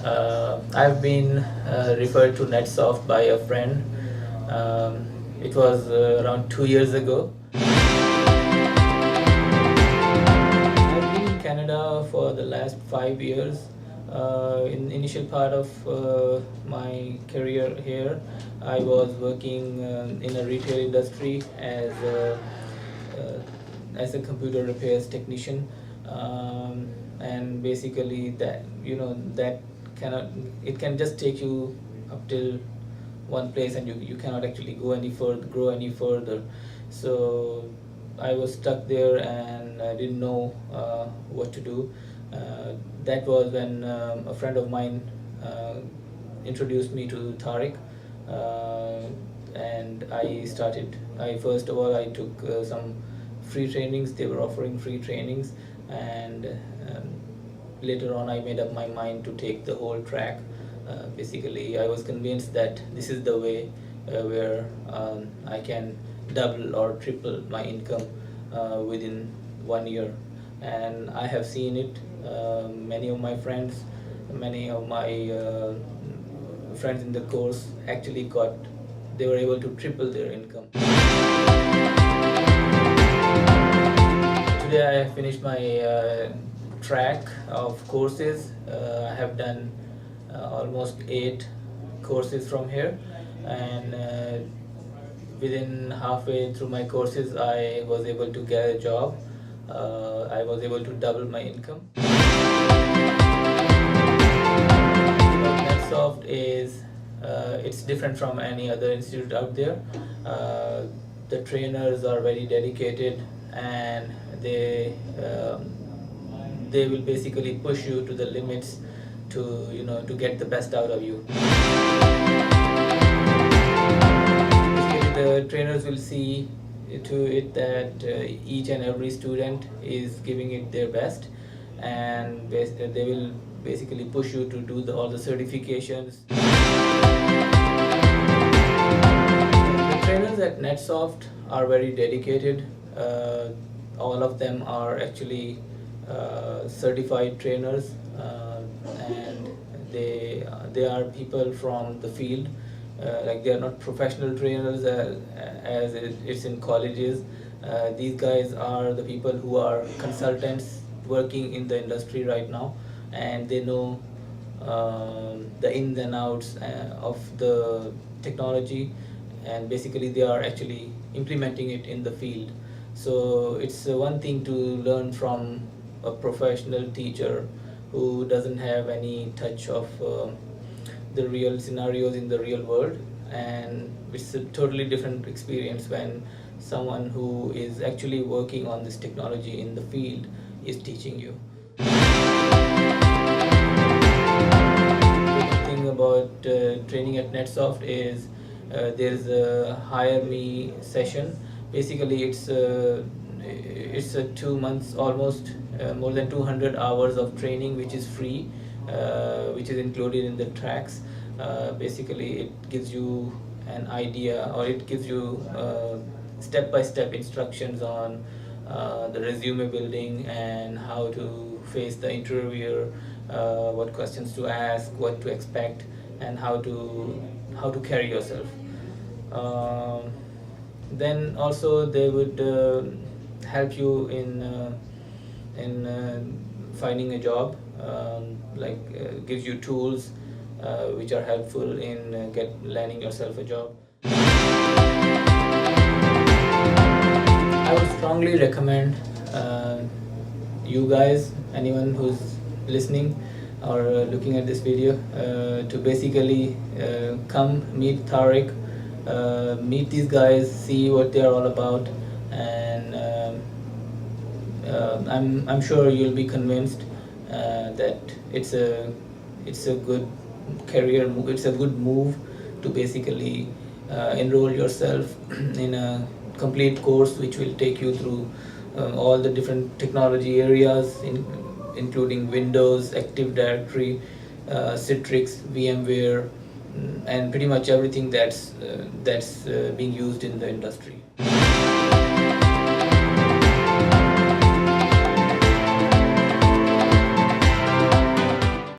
I've been referred to NetSoft by a friend. It was around 2 years ago. I've been in Canada for the last 5 years. In the initial part of my career here, I was working in a retail industry as a computer repairs technician, and basically that can just take you up till one place, and you cannot actually grow any further. So I was stuck there, and I didn't know what to do. That was when a friend of mine introduced me to Tariq, and first of all I took some free trainings. They were offering free trainings, and later on I made up my mind to take the whole track. Basically, I was convinced that this is the way where I can double or triple my income within 1 year, and I have seen it. Many of my friends in the course actually they were able to triple their income. Today I have finished my track of courses. I have done almost 8 courses from here, and within halfway through my courses I was able to get a job. I was able to double my income. NetSoft is it's different from any other institute out there. The trainers are very dedicated, and they will basically push you to the limits to get the best out of you. Basically, the trainers will see to it that each and every student is giving it their best, and they will basically push you to do all the certifications. The trainers at NetSoft are very dedicated. All of them are actually certified trainers, and they are people from the field. Like, they are not professional trainers as it's in colleges. These guys are the people who are consultants working in the industry right now, and they know the ins and outs of the technology, and basically they are actually implementing it in the field. So it's one thing to learn from a professional teacher who doesn't have any touch of the real scenarios in the real world, and it's a totally different experience when someone who is actually working on this technology in the field is teaching you. The thing about training at NetSoft is there's a hire me session. Basically, it's a 2 months, almost more than 200 hours of training, which is free, which is included in the tracks. Basically, it gives you an idea, or it gives you step-by-step instructions on the resume building and how to face the interviewer, what questions to ask, what to expect, and how to carry yourself. Then also they would help you in finding a job, gives you tools which are helpful in landing yourself a job. I would strongly recommend you guys, anyone who's listening or looking at this video, to basically come meet Tariq, meet these guys, see what they are all about, and I'm sure you'll be convinced that it's a good career move. It's a good move to basically enroll yourself in a complete course which will take you through all the different technology areas, including Windows, Active Directory, Citrix, VMware, and pretty much everything that's being used in the industry.